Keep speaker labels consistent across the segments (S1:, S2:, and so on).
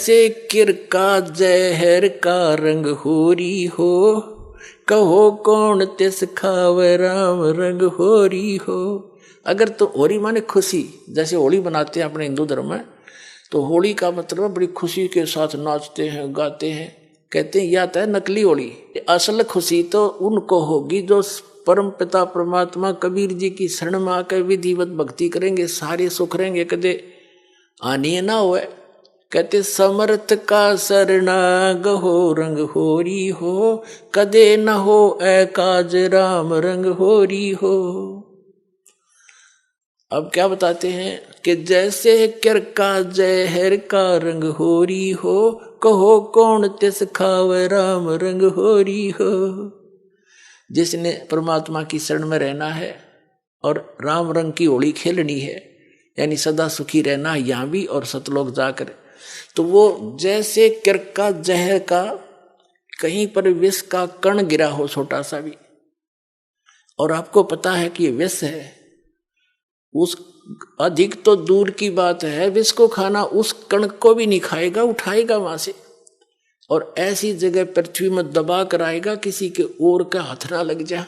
S1: जैसे किरका जहर का रंग होरी हो, कहो कौन तिस खावे राम रंग होरी हो। अगर तो होरी माने खुशी, जैसे होली मनाते हैं अपने हिंदू धर्म में, तो होली का मतलब बड़ी खुशी के साथ नाचते हैं गाते हैं। कहते हैं यह तो है नकली होली, असल खुशी तो उनको होगी जो परम पिता परमात्मा कबीर जी की शरण में आकर विधिवत भक्ति करेंगे, सारे सुख रहेंगे, कदे आनी ना हो। कहते समर्थ का शरणाग हो रंग होरी हो, कदे न हो ए काज राम रंग होरी हो। अब क्या बताते हैं कि जैसे किरका जहर का रंग होरी हो, कहो कौन तिस खावे राम रंग होरी हो। जिसने परमात्मा की शरण में रहना है और राम रंग की होली खेलनी है, यानी सदा सुखी रहना है यहाँ भी और सतलोक जाकर, तो वो जैसे किरका जहर का, कहीं पर विष का कण गिरा हो छोटा सा भी, और आपको पता है कि ये विष है, उस अधिक तो दूर की बात है, विष को खाना उस कण को भी नहीं खाएगा, उठाएगा वहां से और ऐसी जगह पृथ्वी में दबा कर आएगा किसी के ओर का हाथ ना लग जा,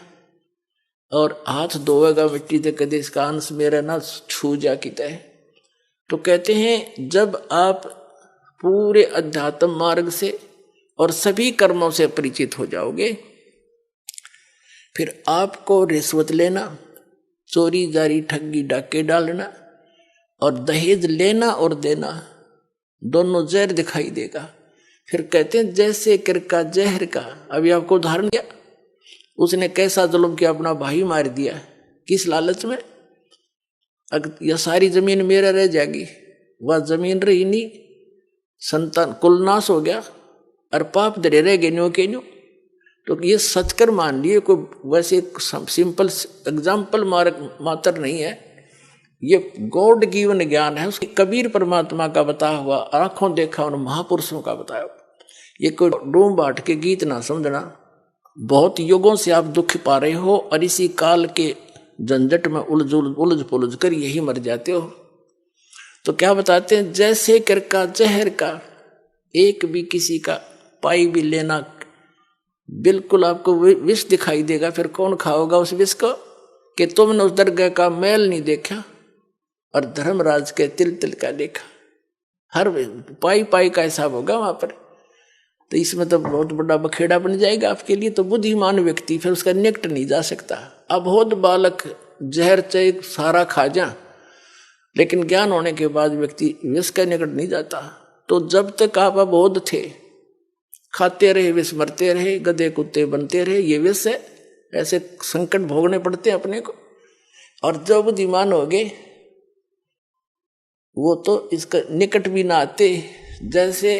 S1: और हाथ धोएगा मिट्टी से, कदे इसका अंश मेरा ना छू जा की तय। तो कहते हैं जब आप पूरे अध्यात्म मार्ग से और सभी कर्मों से परिचित हो जाओगे, फिर आपको रिश्वत लेना, चोरी जारी ठगी डाके डालना और दहेज लेना और देना दोनों जहर दिखाई देगा। फिर कहते हैं जैसे किरका जहर का, अभी आपको उदाहरण दिया, उसने कैसा जुल्म किया, अपना भाई मार दिया, किस लालच में, यह सारी जमीन मेरा रह जाएगी, वह जमीन रही नहीं, संतान कुल नाश हो गया और पाप धरे रह गए न्यो के न्यो। तो ये सच कर मान लिए, कोई वैसे सिंपल एग्जाम्पल मात्र नहीं है, ये गॉड गिवन ज्ञान है, उसके कबीर परमात्मा का बताया हुआ, आंखों देखा उन महापुरुषों का बताया। ये कोई डूम बाट के गीत ना समझना, बहुत युगों से आप दुख पा रहे हो और इसी काल के झंझट में उलझ पुलझ कर यही मर जाते हो। तो क्या बताते हैं, जैसे किरका जहर का, एक भी किसी का पाई भी लेना, बिल्कुल आपको विष दिखाई देगा। फिर कौन खाओगा उस विष को, कि तुमने उस दरगाह का मैल नहीं देखा और धर्मराज के तिल तिल का देखा, हर पाई पाई का हिसाब होगा वहां पर। तो इसमें तो बहुत बड़ा बखेड़ा बन जाएगा आपके लिए। तो बुद्धिमान व्यक्ति फिर उसका निकट नहीं जा सकता। अबोध बालक जहर चाहे सारा खा जा, लेकिन ज्ञान होने के बाद व्यक्ति विष के निकट नहीं जाता। तो जब तक आप अबोध थे, खाते रहे विष, मरते रहे, गधे कुत्ते बनते रहे, ये विष है, ऐसे संकट भोगने पड़ते हैं अपने को। और जब बुद्धिमान हो गए वो तो इसका निकट भी ना आते। जैसे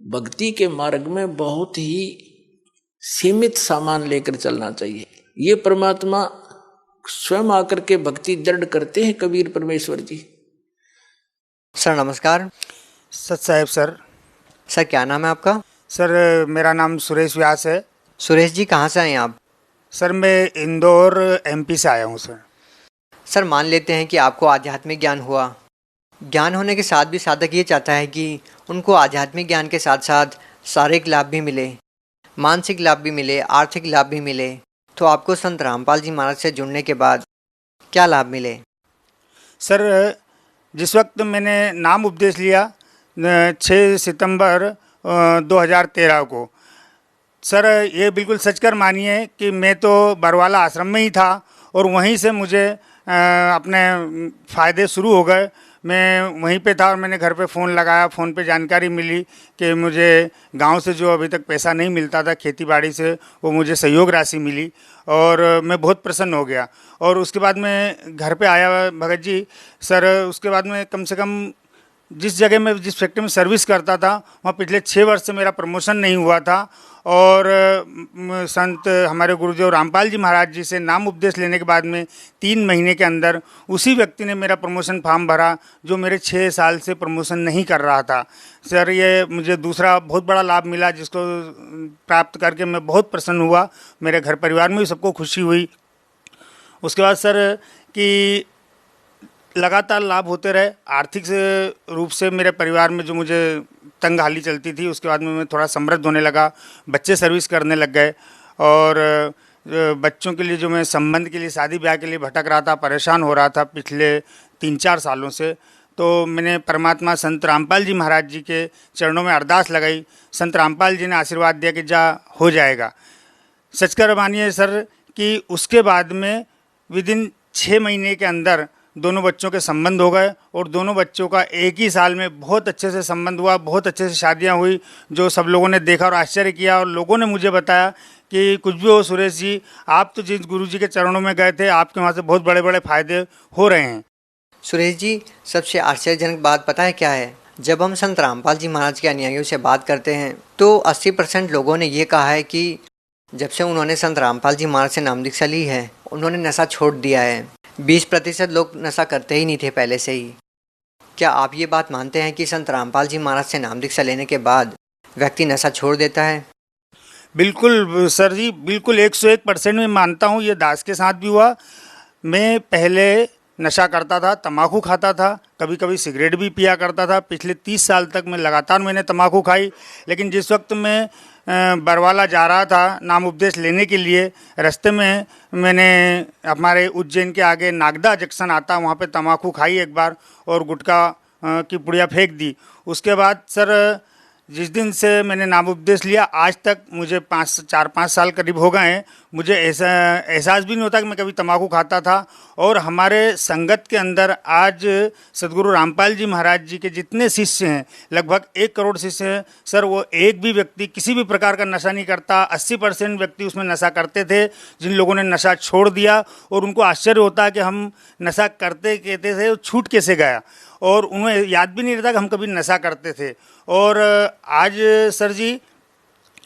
S1: भक्ति के मार्ग में बहुत ही सीमित सामान लेकर चलना चाहिए। ये परमात्मा स्वयं आकर के भक्ति दृढ़ करते हैं कबीर परमेश्वर जी।
S2: सर नमस्कार।
S3: सत साहेब सर।
S2: सर क्या नाम है आपका?
S3: सर मेरा नाम सुरेश व्यास है।
S2: सुरेश जी कहाँ से आए हैं आप?
S3: सर मैं इंदौर एमपी से आया हूँ सर।
S2: सर मान लेते हैं कि आपको आध्यात्मिक ज्ञान हुआ, ज्ञान होने के साथ भी साधक ये चाहता है कि उनको आध्यात्मिक ज्ञान के साथ साथ शारीरिक लाभ भी मिले, मानसिक लाभ भी मिले, आर्थिक लाभ भी मिले। तो आपको संत रामपाल जी महाराज से जुड़ने के बाद क्या लाभ मिले?
S3: सर जिस वक्त मैंने नाम उपदेश लिया 6 सितंबर 2013 को, सर ये बिल्कुल सच कर मानिए कि मैं तो बरवाला आश्रम में ही था और वहीं से मुझे अपने फ़ायदे शुरू हो गए। मैं वहीं पे था और मैंने घर पे फ़ोन लगाया, फ़ोन पे जानकारी मिली कि मुझे गांव से जो अभी तक पैसा नहीं मिलता था खेती बाड़ी से, वो मुझे सहयोग राशि मिली और मैं बहुत प्रसन्न हो गया। और उसके बाद मैं घर पे आया भगत जी। सर उसके बाद में कम से कम जिस जगह में, जिस फैक्ट्री में सर्विस करता था, वहाँ पिछले 6 वर्ष से मेरा प्रमोशन नहीं हुआ था। और संत हमारे गुरुदेव रामपाल जी महाराज जी से नाम उपदेश लेने के बाद में 3 महीने के अंदर उसी व्यक्ति ने मेरा प्रमोशन फॉर्म भरा जो मेरे 6 साल से प्रमोशन नहीं कर रहा था। सर ये मुझे दूसरा बहुत बड़ा लाभ मिला जिसको प्राप्त करके मैं बहुत प्रसन्न हुआ। मेरे घर परिवार में भी सबको खुशी हुई। उसके बाद सर कि लगातार लाभ होते रहे। आर्थिक रूप से मेरे परिवार में जो मुझे तंग हाली चलती थी, उसके बाद में मैं थोड़ा समृद्ध होने लगा, बच्चे सर्विस करने लग गए और बच्चों के लिए जो मैं संबंध के लिए, शादी ब्याह के लिए भटक रहा था, परेशान हो रहा था पिछले 3-4 सालों से, तो मैंने परमात्मा संत रामपाल जी महाराज जी के चरणों में अरदास लगाई। संत रामपाल जी ने आशीर्वाद दिया कि जा हो जाएगा। सच कर मानिए सर कि उसके बाद में विदिन 6 महीने के अंदर दोनों बच्चों के संबंध हो गए और दोनों बच्चों का एक ही साल में बहुत अच्छे से संबंध हुआ, बहुत अच्छे से शादियां हुई, जो सब लोगों ने देखा और आश्चर्य किया। और लोगों ने मुझे बताया कि कुछ भी हो सुरेश जी, आप तो जिस गुरु जी के चरणों में गए थे, आपके वहाँ से बहुत बड़े बड़े फायदे हो रहे हैं।
S2: सुरेश जी, सबसे आश्चर्यजनक बात पता है क्या है? जब हम संत रामपाल जी महाराज के अनुयायियों से बात करते हैं तो 80% लोगों ने ये कहा है कि जब से उन्होंने संत रामपाल जी महाराज से नाम दीक्षा ली है, उन्होंने नशा छोड़ दिया है। 20% लोग नशा करते ही नहीं थे पहले से ही। क्या आप ये बात मानते हैं कि संत रामपाल जी महाराज से नाम दीक्षा लेने के बाद व्यक्ति नशा छोड़ देता है?
S3: बिल्कुल सर जी, बिल्कुल 101% में मानता हूँ। ये दास के साथ भी हुआ। मैं पहले नशा करता था, तम्बाकू खाता था, कभी कभी सिगरेट भी पिया करता था। पिछले 30 साल तक मैं लगातार मैंने तम्बाकू खाई। लेकिन जिस वक्त मैं बरवाला जा रहा था नाम उपदेश लेने के लिए, रास्ते में मैंने हमारे उज्जैन के आगे नागदा जंक्शन आता, वहाँ पे तम्बाकू खाई एक बार और गुटखा की पुड़िया फेंक दी। उसके बाद सर जिस दिन से मैंने नाम उपदेश लिया, आज तक मुझे 4-5 साल करीब हो गए हैं, मुझे ऐसा एहसास भी नहीं होता कि मैं कभी तम्बाकू खाता था। और हमारे संगत के अंदर आज सदगुरु रामपाल जी महाराज जी के जितने शिष्य हैं, लगभग 1 करोड़ शिष्य हैं सर, वो एक भी व्यक्ति किसी भी प्रकार का नशा नहीं करता। 80% व्यक्ति उसमें नशा करते थे, जिन लोगों ने नशा छोड़ दिया और उनको आश्चर्य होता है कि हम नशा करते कहते थे, छूट कैसे गया, और उन्हें याद भी नहीं रहता कि हम कभी नशा करते थे। और आज सर जी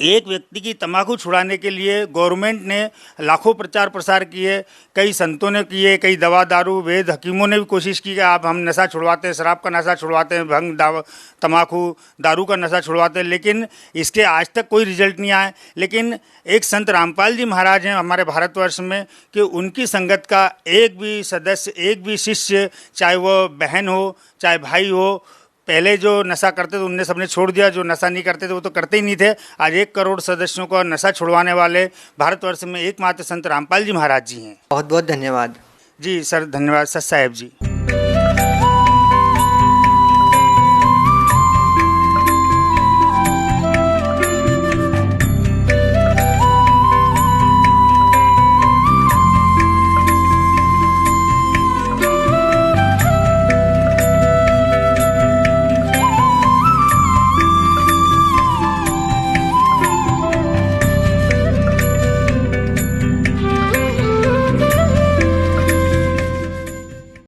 S3: एक व्यक्ति की तम्बाकू छुड़ाने के लिए गवर्नमेंट ने लाखों प्रचार प्रसार किए, कई संतों ने किए, कई दवा दारू वेद हकीमों ने भी कोशिश की कि आप हम नशा छुड़वाते हैं, शराब का नशा छुड़वाते हैं, भंग तम्बाकू दारू का नशा छुड़वाते हैं, लेकिन इसके आज तक कोई रिजल्ट नहीं आया। लेकिन एक संत रामपाल जी महाराज हैं हमारे भारतवर्ष में कि उनकी संगत का एक भी सदस्य, एक भी शिष्य, चाहे वो बहन हो चाहे भाई हो, पहले जो नशा करते थे उनने सबने छोड़ दिया, जो नशा नहीं करते थे वो तो करते ही नहीं थे। आज 1 करोड़ सदस्यों को नशा छुड़वाने वाले भारतवर्ष में एकमात्र संत रामपाल जी महाराज जी हैं।
S2: बहुत बहुत धन्यवाद।
S3: जी सर, धन्यवाद सर साहेब जी।